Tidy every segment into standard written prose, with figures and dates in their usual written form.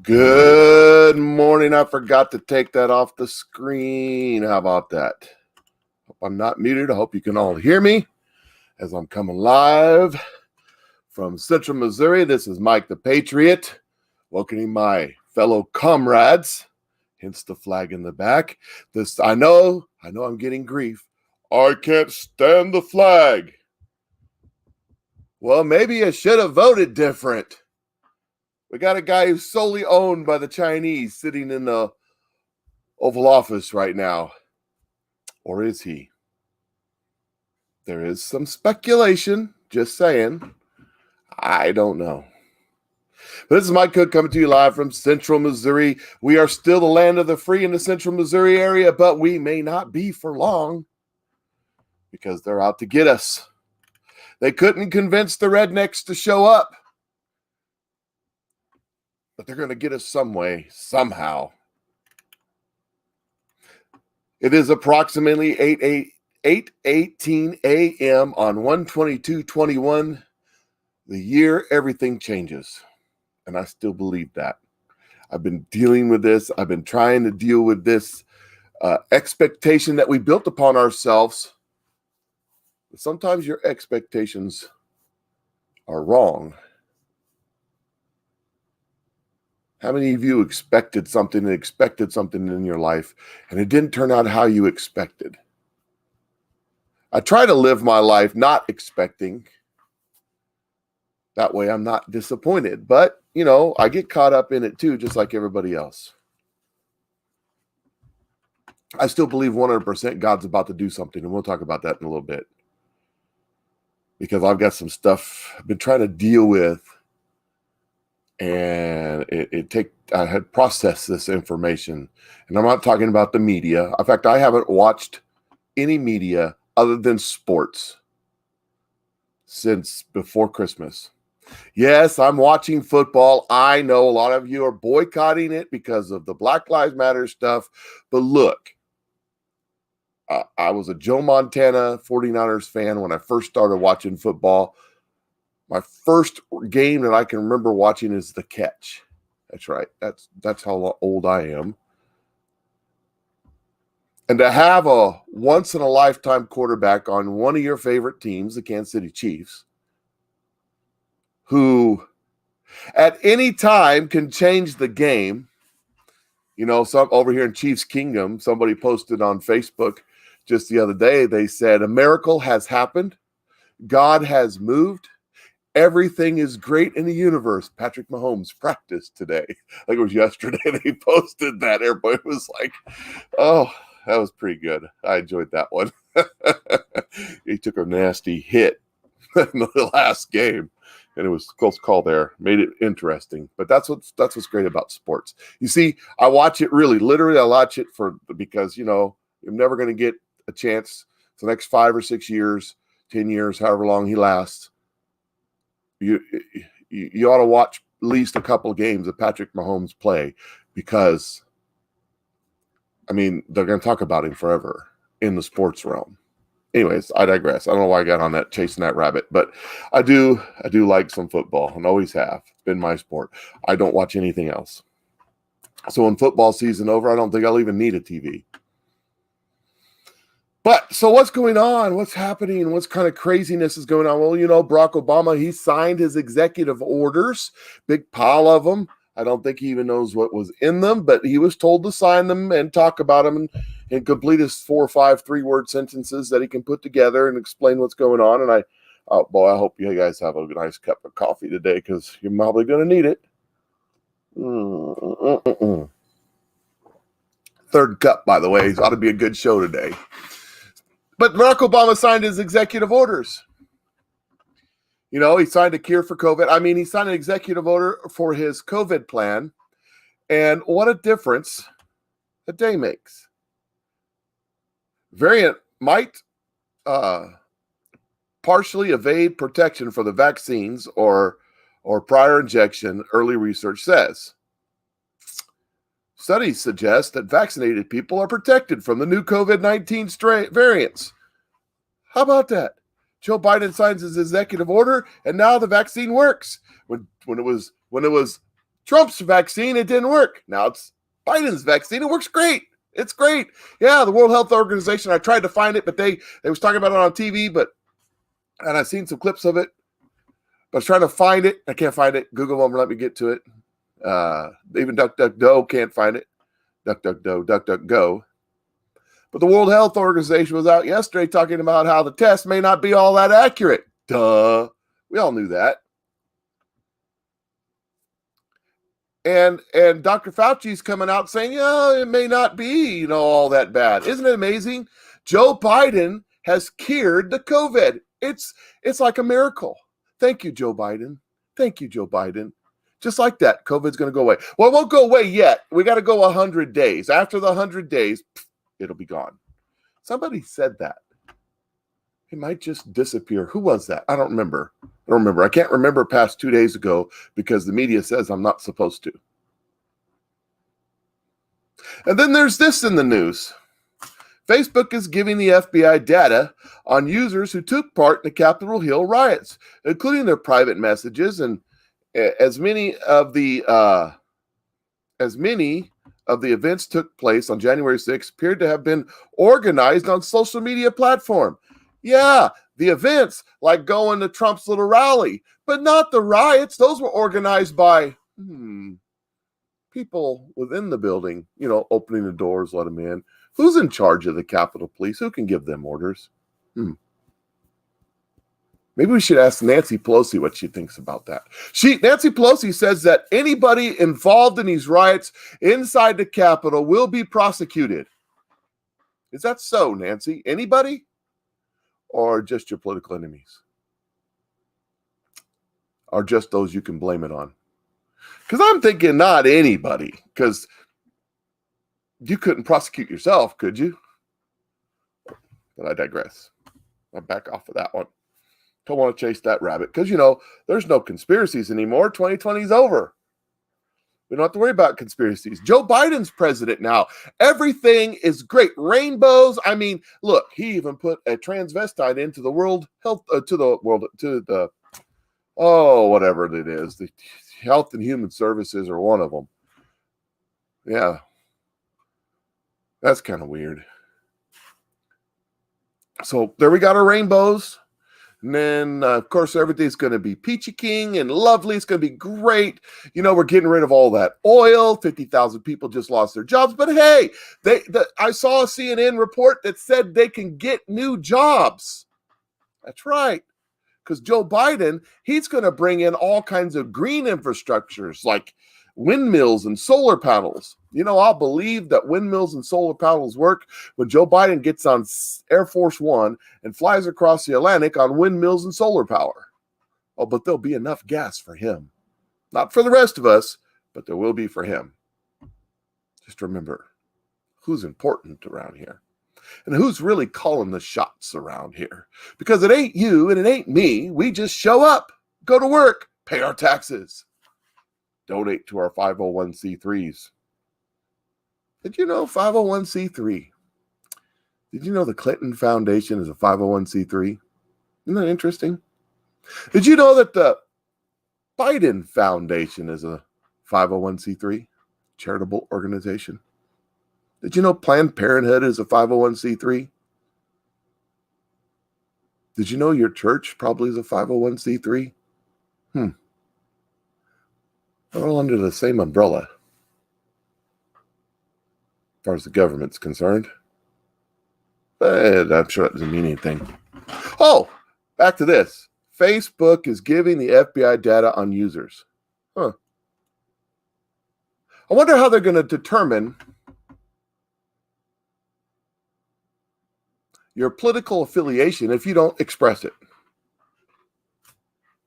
Good morning. I forgot to take that off the screen. How about that? Hope I'm not muted. I hope you can all hear me as I'm coming live from Central Missouri. This is Mike the Patriot, welcoming my fellow comrades, hence the flag in the back. I know I'm getting grief. I can't stand the flag. Well, maybe I should have voted different. We got a guy who's solely owned by the Chinese sitting in the Oval Office right now. Or is he? There is some speculation, just saying. I don't know. But this is Mike Cook coming to you live from Central Missouri. We are still the land of the free in the Central Missouri area, but we may not be for long because they're out to get us. They couldn't convince the rednecks to show up, but they're going to get us some way, somehow. It is approximately 8:18 a.m. on 1/22/21. The year everything changes. And I still believe that. I've been dealing with this. I've been trying to deal with this expectation that we built upon ourselves. But sometimes your expectations are wrong. How many of you expected something in your life and it didn't turn out how you expected? I try to live my life not expecting. That way I'm not disappointed. But, I get caught up in it too, just like everybody else. I still believe 100% God's about to do something, and we'll talk about that in a little bit. Because I've got some stuff I've been trying to deal with, and I had processed this information. And I'm not talking about the media. In fact, I haven't watched any media other than sports since before Christmas. Yes, I'm watching football. I know a lot of you are boycotting it because of the Black Lives Matter stuff. But look, I was a Joe Montana 49ers fan when I first started watching football. My first game that I can remember watching is The Catch. That's right. That's how old I am. And to have a once-in-a-lifetime quarterback on one of your favorite teams, the Kansas City Chiefs, who at any time can change the game. Some over here in Chiefs Kingdom, somebody posted on Facebook just the other day, they said, a miracle has happened. God has moved. Everything is great in the universe. Patrick Mahomes practiced today. I think it was yesterday they posted that. Everybody was like, oh, that was pretty good. I enjoyed that one. He took a nasty hit in the last game, and it was a close call there. Made it interesting. But that's what's great about sports. You see, I watch it literally I watch it because, you're never going to get a chance for the next 5 or 6 years, 10 years, however long he lasts. You ought to watch at least a couple of games of Patrick Mahomes play because, they're going to talk about him forever in the sports realm. Anyways, I digress. I don't know why I got on that chasing that rabbit, but I do like some football and always have. It's been my sport. I don't watch anything else. So when football season over, I don't think I'll even need a TV. But so what's going on? What's happening? What kind of craziness is going on? Well, Barack Obama, he signed his executive orders, big pile of them. I don't think he even knows what was in them, but he was told to sign them and talk about them and complete his 4 or 5 3-word sentences that he can put together and explain what's going on. And I hope you guys have a nice cup of coffee today because you're probably going to need it. Third cup, by the way. It ought to be a good show today. But Barack Obama signed his executive orders. He signed a cure for COVID. He signed an executive order for his COVID plan. And what a difference a day makes. Variant might partially evade protection for the vaccines or prior injection, early research says. Studies suggest that vaccinated people are protected from the new COVID-19 variants. How about that? Joe Biden signs his executive order, and now the vaccine works. When it was Trump's vaccine, it didn't work. Now it's Biden's vaccine. It works great. It's great. Yeah, the World Health Organization, I tried to find it, but they was talking about it on TV, and I've seen some clips of it, but I was trying to find it. I can't find it. Google won't let me get to it. Even DuckDuckGo can't find it. DuckDuckGo. But the World Health Organization was out yesterday talking about how the test may not be all that accurate. Duh. We all knew that. And Dr. Fauci's coming out saying, yeah, it may not be, all that bad. Isn't it amazing? Joe Biden has cured the COVID. It's like a miracle. Thank you, Joe Biden. Thank you, Joe Biden. Just like that, COVID's going to go away. Well, it won't go away yet. We got to go 100 days. After the 100 days, it'll be gone. Somebody said that. It might just disappear. Who was that? I don't remember. I can't remember past 2 days ago because the media says I'm not supposed to. And then there's this in the news. Facebook is giving the FBI data on users who took part in the Capitol Hill riots, including their private messages, and as many of the events took place on January 6th appeared to have been organized on social media platform. Yeah, the events like going to Trump's little rally, but not the riots. Those were organized by people within the building, opening the doors, let them in. Who's in charge of the Capitol Police? Who can give them orders? Maybe we should ask Nancy Pelosi what she thinks about that. Nancy Pelosi says that anybody involved in these riots inside the Capitol will be prosecuted. Is that so, Nancy? Anybody? Or just your political enemies? Or just those you can blame it on? Because I'm thinking not anybody. Because you couldn't prosecute yourself, could you? But I digress. I'll back off of that one. Don't want to chase that rabbit because, there's no conspiracies anymore. 2020 is over. We don't have to worry about conspiracies. Joe Biden's president now. Everything is great. Rainbows. I mean, look, he even put a transvestite into the World Health, whatever it is. The Health and Human Services are one of them. Yeah. That's kind of weird. So there we got our rainbows. And then, of course, everything's going to be peachy king and lovely. It's going to be great. We're getting rid of all that oil. 50,000 people just lost their jobs. But hey, I saw a CNN report that said they can get new jobs. That's right. Because Joe Biden, he's going to bring in all kinds of green infrastructures like windmills and solar panels. I'll believe that windmills and solar panels work when Joe Biden gets on Air Force One and flies across the Atlantic on windmills and solar power. Oh, but there'll be enough gas for him. Not for the rest of us, but there will be for him. Just remember, who's important around here? And who's really calling the shots around here? Because it ain't you and it ain't me. We just show up, go to work, pay our taxes. Donate to our 501c3s. Did you know 501c3? Did you know the Clinton Foundation is a 501c3? Isn't that interesting? Did you know that the Biden Foundation is a 501c3 charitable organization? Did you know Planned Parenthood is a 501c3? Did you know your church probably is a 501c3? They're all under the same umbrella, as far as the government's concerned. But I'm sure that doesn't mean anything. Oh, back to this. Facebook is giving the FBI data on users. I wonder how they're going to determine your political affiliation if you don't express it.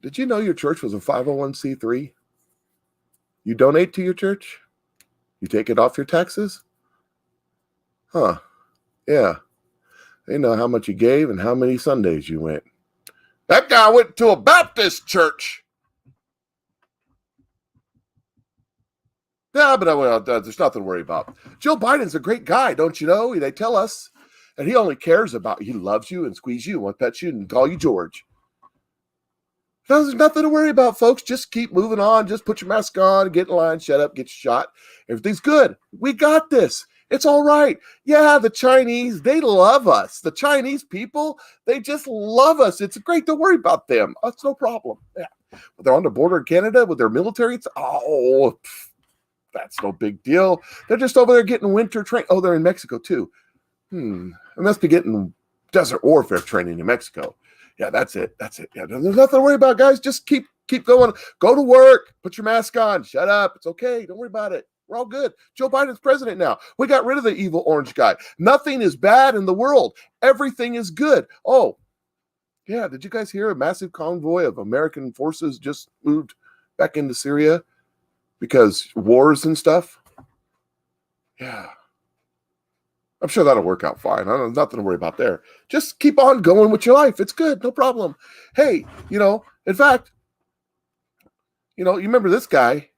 Did you know your church was a 501c3? You donate to your church? You take it off your taxes? Yeah. They know how much you gave and how many Sundays you went. That guy went to a Baptist church. Yeah, but there's nothing to worry about. Joe Biden's a great guy, don't you know? They tell us. And he only cares about you. He loves you and squeeze you and pets you and call you George. There's nothing to worry about, folks. Just keep moving on. Just put your mask on, get in line, shut up, get your shot. Everything's good. We got this. It's all right. Yeah, the Chinese, they love us. The Chinese people, they just love us. It's great. Don't worry about them. That's no problem. Yeah. But they're on the border of Canada with their military. That's no big deal. They're just over there getting winter training. Oh, they're in Mexico too. They must be getting desert warfare training in Mexico. Yeah, that's it. Yeah, there's nothing to worry about, guys. Just keep going. Go to work. Put your mask on. Shut up. It's okay. Don't worry about it. We're all good. Joe Biden's president now. We got rid of the evil orange guy. Nothing is bad in the world. Everything is good. Oh, yeah. Did you guys hear a massive convoy of American forces just moved back into Syria because wars and stuff? Yeah. I'm sure that'll work out fine. Nothing to worry about there. Just keep on going with your life. It's good. No problem. Hey, in fact, you remember this guy?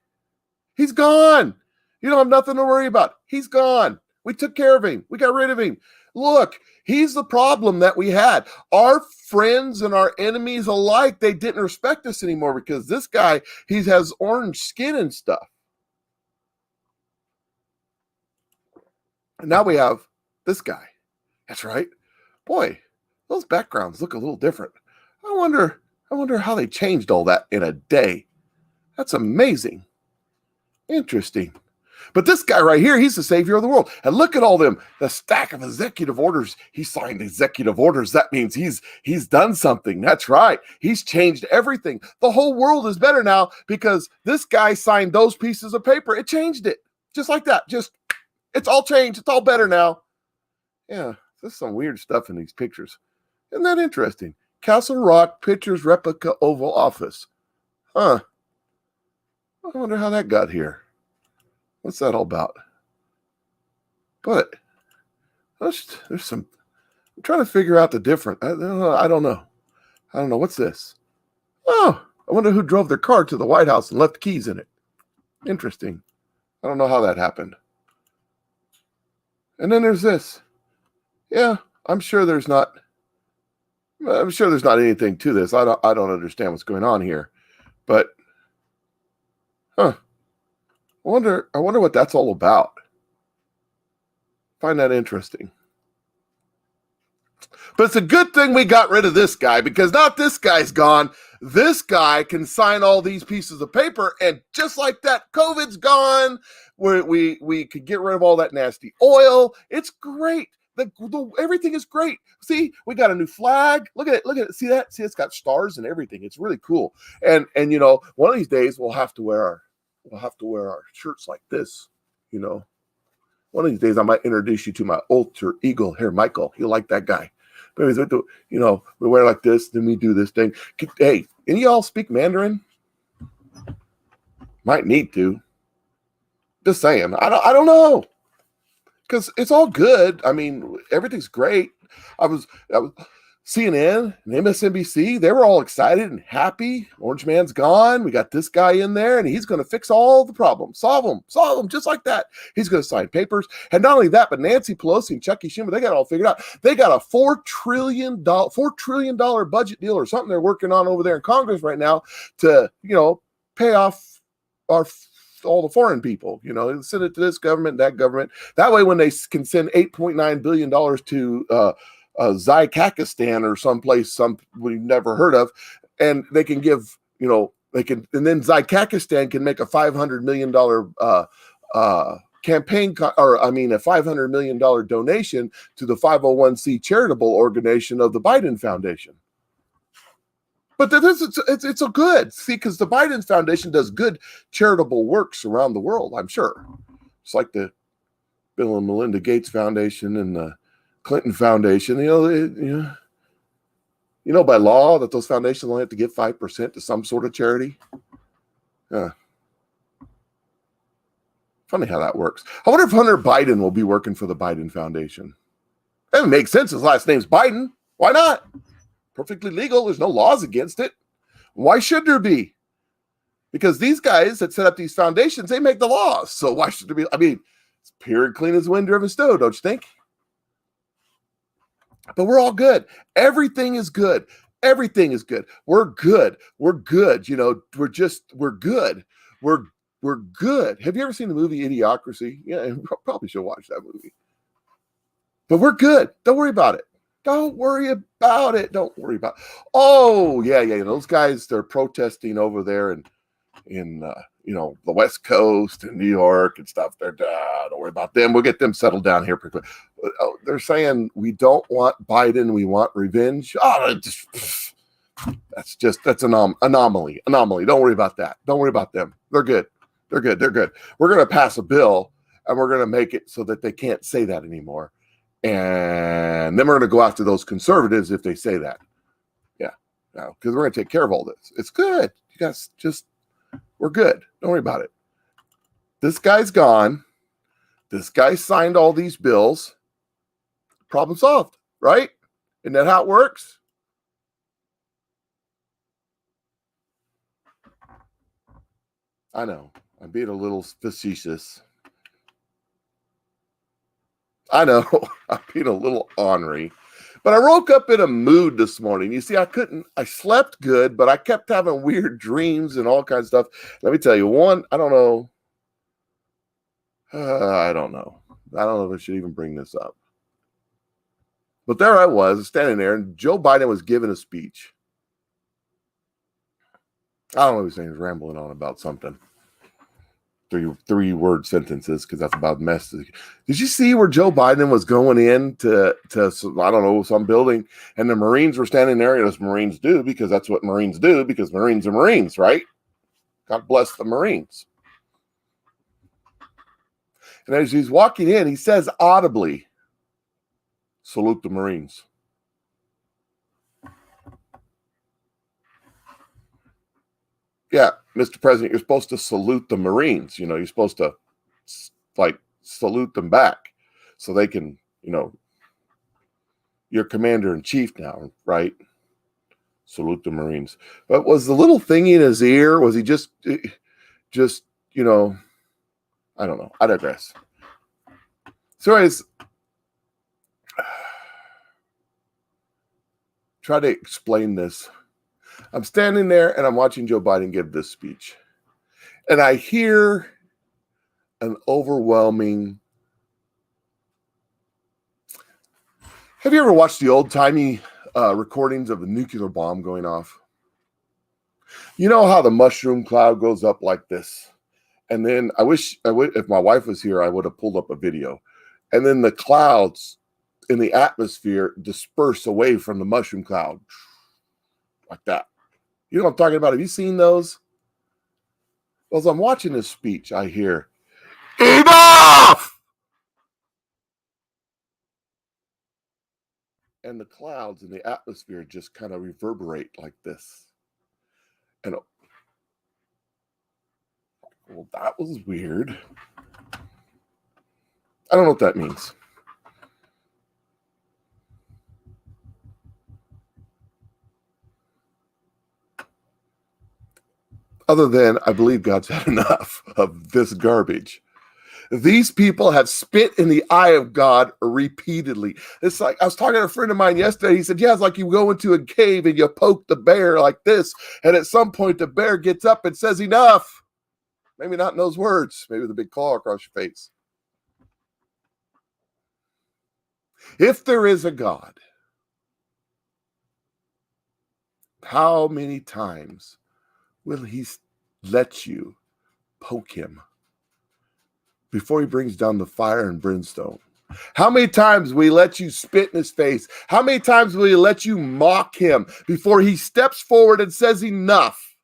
He's gone. You don't have nothing to worry about. He's gone. We took care of him. We got rid of him. Look, he's the problem that we had. Our friends and our enemies alike, they didn't respect us anymore because this guy, he has orange skin and stuff. And now we have this guy. That's right. Boy, those backgrounds look a little different. I wonder how they changed all that in a day. That's amazing. Interesting. But this guy right here, he's the savior of the world. And look at all them, the stack of executive orders. He signed executive orders. That means he's done something. That's right. He's changed everything. The whole world is better now because this guy signed those pieces of paper. It changed it. Just like that. It's all changed. It's all better now. Yeah, there's some weird stuff in these pictures. Isn't that interesting? Castle Rock Pictures Replica Oval Office. Huh. I wonder how that got here. What's that all about? But there's some. I'm trying to figure out the difference. I don't know. What's this? Oh, I wonder who drove their car to the White House and left the keys in it. Interesting. I don't know how that happened. And then there's this. Yeah, I'm sure there's not anything to this. I don't understand what's going on here. But I wonder what that's all about. Find that interesting. But it's a good thing we got rid of this guy because now this guy's gone. This guy can sign all these pieces of paper, and just like that, COVID's gone. We could get rid of all that nasty oil. It's great. Everything is great. See, we got a new flag. Look at it. See that? See, it's got stars and everything. It's really cool. And one of these days we'll have to wear our shirts like this. One of these days I might introduce you to my alter ego here, Michael. He'll like that guy. But we wear like this, then we do this thing. Hey, any of y'all speak Mandarin? Might need to. Just saying. I don't know. Because it's all good. I mean, everything's great. I was CNN and MSNBC, they were all excited and happy. Orange Man's gone. We got this guy in there, and he's going to fix all the problems, solve them just like that. He's going to sign papers. And not only that, but Nancy Pelosi and Chucky Schumer, they got it all figured out. They got a $4 trillion budget deal or something they're working on over there in Congress right now to, pay off all the foreign people, send it to this government, that government. That way, when they can send $8.9 billion to Zykakistan or someplace we've never heard of, and they can give, and then Zykakistan can make a $500 million campaign, a $500 million donation to the 501c charitable organization of the Biden Foundation. But it's a good, see, because the Biden Foundation does good charitable works around the world, I'm sure. It's like the Bill and Melinda Gates Foundation and the Clinton Foundation. By law that those foundations only have to give 5% to some sort of charity. Yeah. Funny how that works. I wonder if Hunter Biden will be working for the Biden Foundation. That makes sense. His last name's Biden. Why not? Perfectly legal. There's no laws against it. Why should there be? Because these guys that set up these foundations, they make the laws. So why should there be? I mean, it's pure and clean as wind-driven stove, don't you think? But we're all good. Everything is good. Everything is good. We're good. We're good. You know, we're good. We're good. Have you ever seen the movie Idiocracy? Yeah, you probably should watch that movie. But we're good. Don't worry about it. Don't worry about it. Don't worry about it. Oh, yeah. Those guys, they're protesting over there in the West Coast and New York and stuff. Don't worry about them. We'll get them settled down here pretty quick. They're saying we don't want Biden. We want revenge. Oh, that's an anomaly. Don't worry about that. Don't worry about them. They're good. They're good. We're going to pass a bill and we're going to make it so that they can't say that anymore. And then we're going to go after those conservatives if they say that. Yeah. Because we're going to take care of all this. It's good. You guys we're good. Don't worry about it. This guy's gone. This guy signed all these bills. Problem solved, right? Isn't that how it works? I know. I'm being a little facetious. I know. I'm being a little ornery. But I woke up in a mood this morning. You see, I slept good, but I kept having weird dreams and all kinds of stuff. Let me tell you, one, I don't know. I don't know if I should even bring this up. But there I was standing there, and Joe Biden was giving a speech. I don't know what he was rambling on about something. Three-word sentences, because that's about message. Did you see where Joe Biden was going in to I don't know, some building, and the Marines were standing there, as Marines do, because that's what Marines do, because Marines are Marines, right? God bless the Marines. And as he's walking in, he says audibly, "Salute the Marines." Yeah, Mr. President, you're supposed to salute the Marines. You know, you're supposed to salute them back so they can, you're commander in chief now, right? Salute the Marines. But was the little thingy in his ear? Was he just, I don't know. I digress. So anyways, try to explain this. I'm standing there and I'm watching Joe Biden give this speech. And I hear an overwhelming. Have you ever watched the old-timey recordings of the nuclear bomb going off? You know how the mushroom cloud goes up like this? And then I wish if my wife was here, I would have pulled up a video. And then the clouds in the atmosphere disperse away from the mushroom cloud. Like that. You know what I'm talking about? Have you seen those? Well, as I'm watching this speech, I hear, "Enough!" And the clouds in the atmosphere just kind of reverberate like this. And well, that was weird. I don't know what that means. Other than I believe God's had enough of this garbage. These people have spit in the eye of God repeatedly. It's like I was talking to a friend of mine yesterday. He said, yeah, it's like you go into a cave and you poke the bear like this. And at some point, the bear gets up and says, enough. Maybe not in those words. Maybe with a big claw across your face. If there is a God, how many times will he let you poke him before he brings down the fire and brimstone? How many times will he let you spit in his face? How many times will he let you mock him before he steps forward and says enough?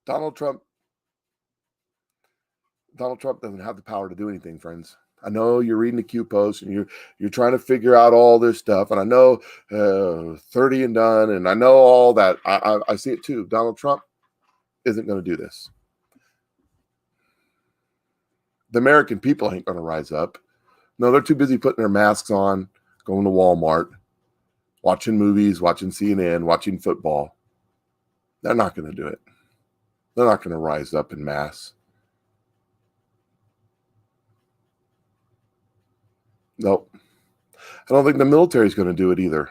Donald Trump doesn't have the power to do anything, friends. I know you're reading the Q post and you're trying to figure out all this stuff. And I know 30 and done. And I know all that. I see it too. Donald Trump isn't going to do this. The American people ain't going to rise up. No, they're too busy putting their masks on, going to Walmart, watching movies, watching CNN, watching football. They're not going to do it. They're not going to rise up in mass. Nope. I don't think the military is going to do it either.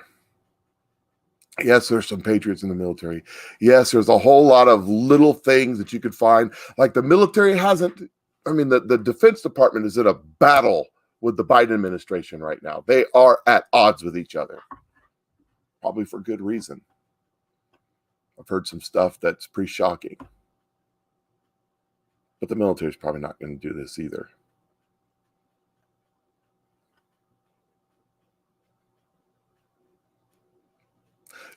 Yes, there's some patriots in the military. Yes, there's a whole lot of little things that you could find. Like the military hasn't, the Defense Department is in a battle with the Biden administration right now. They are at odds with each other, probably for good reason. I've heard some stuff that's pretty shocking. But the military is probably not going to do this either.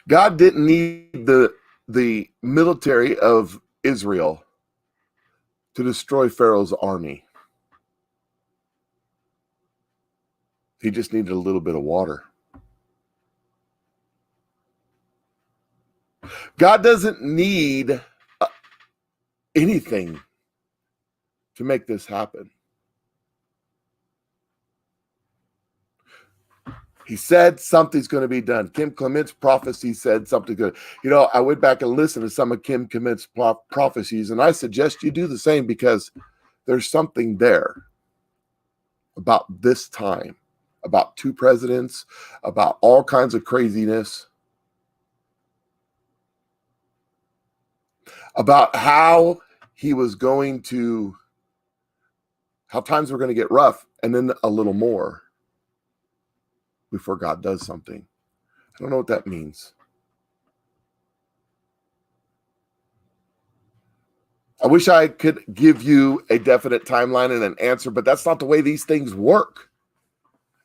God didn't need the military of Israel to destroy Pharaoh's army. He just needed a little bit of water. God doesn't need anything to make this happen. He said something's going to be done. Kim Clement's prophecy said something good. I went back and listened to some of Kim Clement's prophecies, and I suggest you do the same because there's something there about this time, about two presidents, about all kinds of craziness, about how how times were going to get rough, and then a little more before God does something. I don't know what that means. I wish I could give you a definite timeline and an answer, but that's not the way these things work.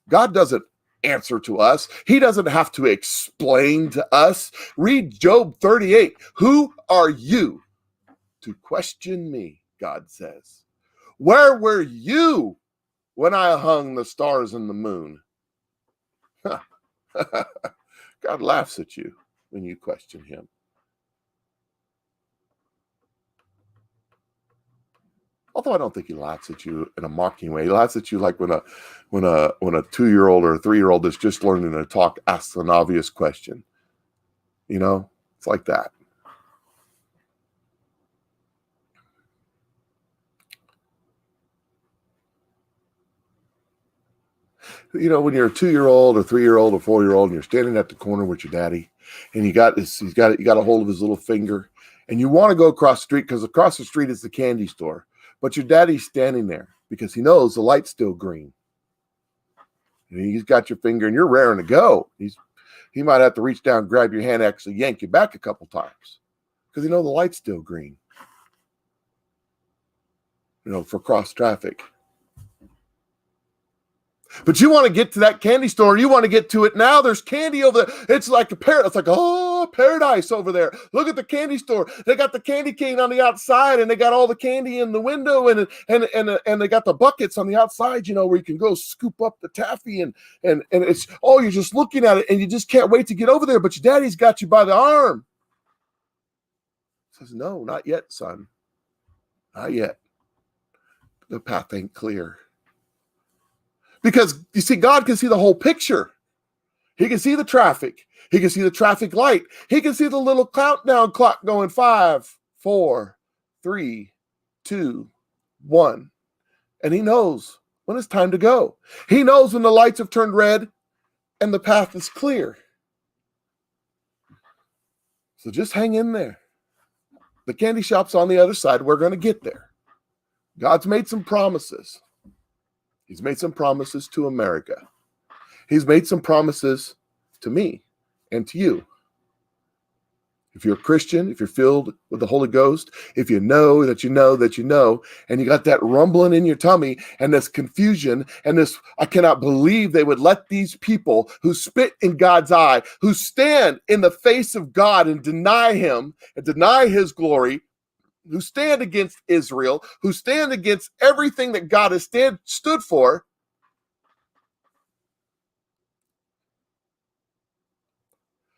God doesn't answer to us. He doesn't have to explain to us. Read Job 38. Who are you to question me? God says. Where were you when I hung the stars and the moon? God laughs at you when you question him. Although I don't think he laughs at you in a mocking way. He laughs at you like when a 2-year-old or a 3-year-old that's just learning to talk asks an obvious question. It's like that. When you're a 2-year-old or 3-year-old or 4-year-old and you're standing at the corner with your daddy and you got a hold of his little finger and you want to go across the street because across the street is the candy store, but your daddy's standing there because he knows the light's still green. And he's got your finger and you're raring to go. He might have to reach down, grab your hand, actually yank you back a couple times because the light's still green. For cross traffic. But you want to get to that candy store. You want to get to it now. There's candy over there. It's like a paradise. It's like, paradise over there. Look at the candy store. They got the candy cane on the outside, and they got all the candy in the window, and they got the buckets on the outside. Where you can go scoop up the taffy, and it's you're just looking at it, and you just can't wait to get over there. But your daddy's got you by the arm. He says, "No, not yet, son. Not yet. The path ain't clear." Because, you see, God can see the whole picture. He can see the traffic. He can see the traffic light. He can see the little countdown clock going 5, 4, 3, 2, 1. And he knows when it's time to go. He knows when the lights have turned red and the path is clear. So just hang in there. The candy shop's on the other side. We're going to get there. God's made some promises. He's made some promises to America. He's made some promises to me and to you. If you're a Christian, if you're filled with the Holy Ghost, if you know that you know that you know, and you got that rumbling in your tummy and this confusion and this, I cannot believe they would let these people who spit in God's eye, who stand in the face of God and deny him and deny his glory, who stand against Israel, who stand against everything that God has stood for.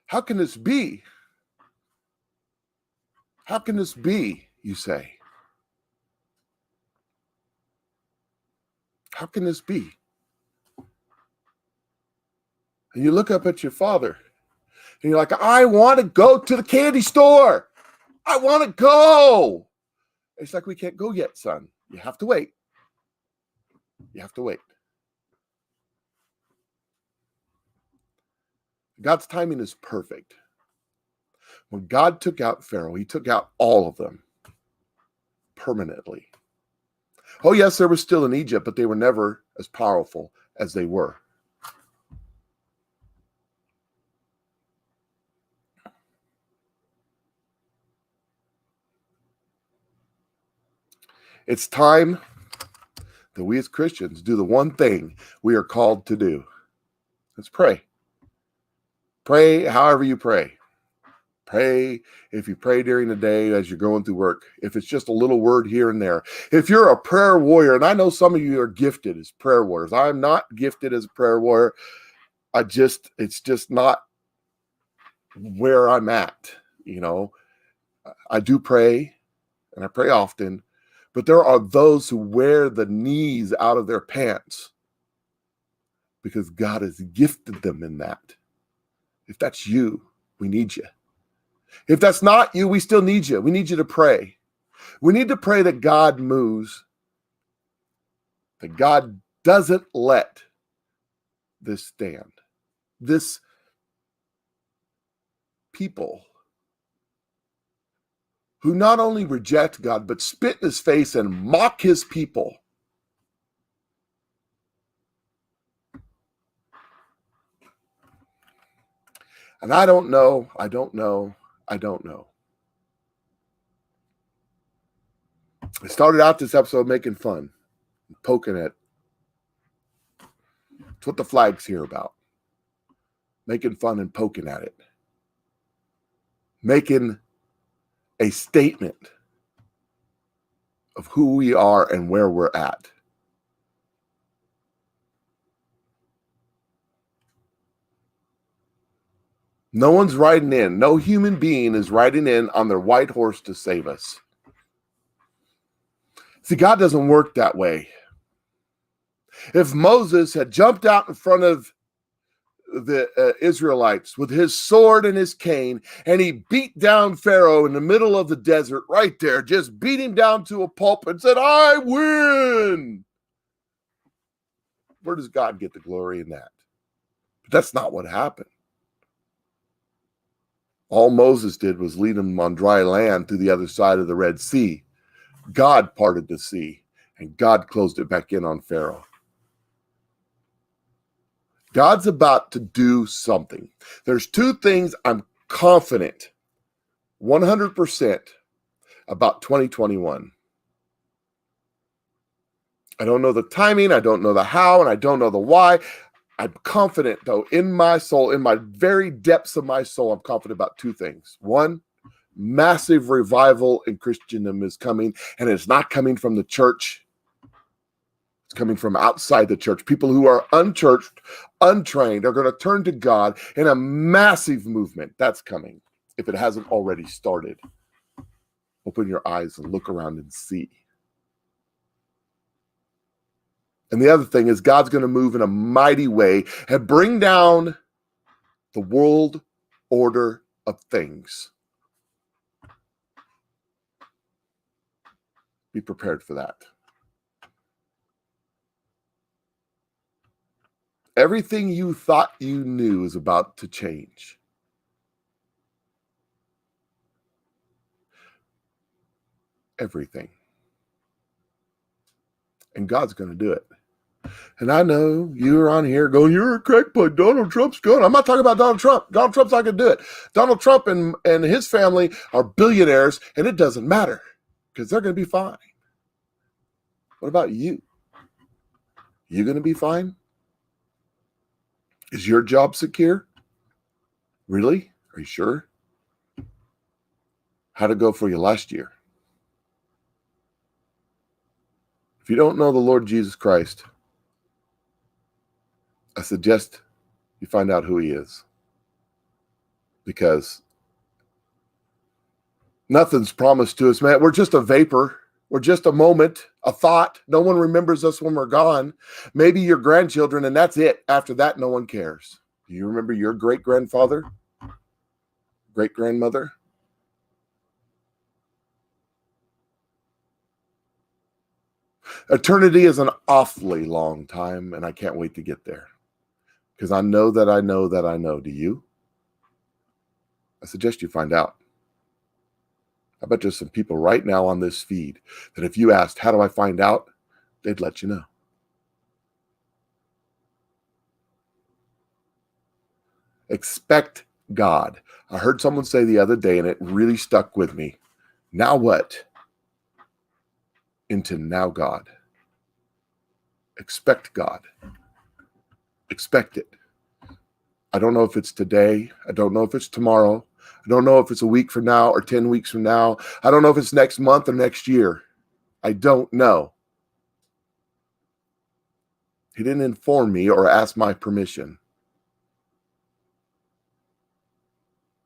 How can this be? How can this be, you say? How can this be? And you look up at your father and you're like, I want to go to the candy store. I want to go. It's like, we can't go yet, son. You have to wait. You have to wait. God's timing is perfect. When God took out Pharaoh, he took out all of them permanently. Oh, yes, they were still in Egypt, but they were never as powerful as they were. It's time that we as Christians do the one thing we are called to do. Let's pray. Pray however you pray. Pray if you pray during the day as you're going through work. If it's just a little word here and there. If you're a prayer warrior, and I know some of you are gifted as prayer warriors. I'm not gifted as a prayer warrior. It's just not where I'm at. You know, I do pray, and I pray often, but there are those who wear the knees out of their pants because God has gifted them in that. If that's you, we need you. If that's not you, we still need you. We need you to pray. We need to pray that God moves, that God doesn't let this stand. This people who not only reject God, but spit in his face and mock his people. And I don't know. I started out this episode making fun, poking at. It's what the flag's here about. Making fun and poking at it. Making a statement of who we are and where we're at. No one's riding in. No human being is riding in on their white horse to save us. See, God doesn't work that way. If Moses had jumped out in front of the Israelites with his sword and his cane, and he beat down Pharaoh in the middle of the desert right there, just beat him down to a pulp and said, I win. Where does God get the glory in that? But that's not what happened. All Moses did was lead them on dry land to the other side of the Red Sea. God parted the sea, and God closed it back in on Pharaoh. God's about to do something. There's two things I'm confident 100% about 2021. I don't know the timing, I don't know the how, and I don't know the why. I'm confident, though, in my soul, in my very depths of my soul, I'm confident about two things. One, massive revival in Christendom is coming, and it's not coming from the church. It's coming from outside the church. People who are unchurched, untrained, are going to turn to God in a massive movement. That's coming, if it hasn't already started. Open your eyes and look around and see. And the other thing is God's going to move in a mighty way and bring down the world order of things. Be prepared for that. Everything you thought you knew is about to change. Everything. And God's going to do it. And I know you're on here going, you're a crackpot, Donald Trump's going. I'm not talking about Donald Trump. Donald Trump's not going to do it. Donald Trump and his family are billionaires, and it doesn't matter because they're going to be fine. What about you? You going to be fine? Is your job secure? Really? Are you sure? How'd it go for you last year? If you don't know the Lord Jesus Christ, I suggest you find out who he is. Because nothing's promised to us, man. We're just a vapor. We're just a moment, a thought. No one remembers us when we're gone. Maybe your grandchildren, and that's it. After that, no one cares. Do you remember your great-grandfather? Great-grandmother? Eternity is an awfully long time, and I can't wait to get there. Because I know that I know that I know. Do you? I suggest you find out. I bet there's some people right now on this feed that if you asked, how do I find out? They'd let you know. Expect God. I heard someone say the other day, and it really stuck with me. Now what? Into now God. Expect God. Expect it. I don't know if it's today. I don't know if it's tomorrow. I don't know if it's a week from now or 10 weeks from now. I don't know if it's next month or next year. I don't know. He didn't inform me or ask my permission.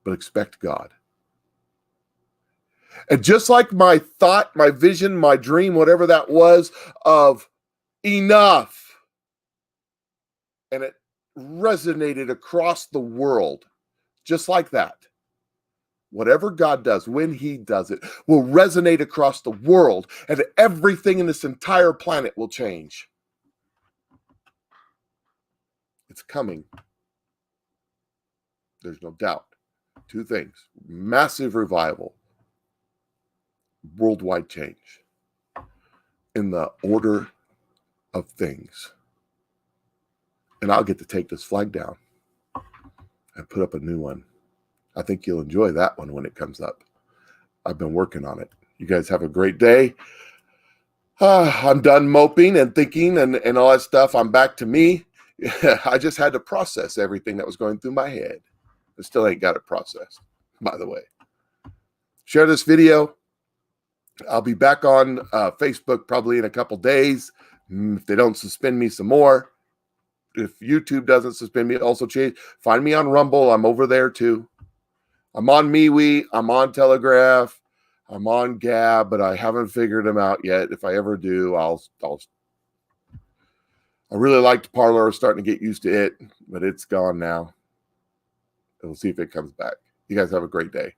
But expect God. And just like my thought, my vision, my dream, whatever that was, of enough, and it resonated across the world, just like that. Whatever God does, when he does it, will resonate across the world, and everything in this entire planet will change. It's coming. There's no doubt. Two things: massive revival, worldwide change in the order of things. And I'll get to take this flag down and put up a new one. I think you'll enjoy that one when it comes up. I've been working on it. You guys have a great day. I'm done moping and thinking and all that stuff. I'm back to me. I just had to process everything that was going through my head. I still ain't got it processed, by the way. Share this video. I'll be back on Facebook probably in a couple days. If they don't suspend me some more. If YouTube doesn't suspend me, also change. Find me on Rumble. I'm over there too. I'm on MeWe. I'm on Telegraph. I'm on Gab, but I haven't figured them out yet. If I ever do, I really liked Parler. Starting to get used to it, but it's gone now. We'll see if it comes back. You guys have a great day.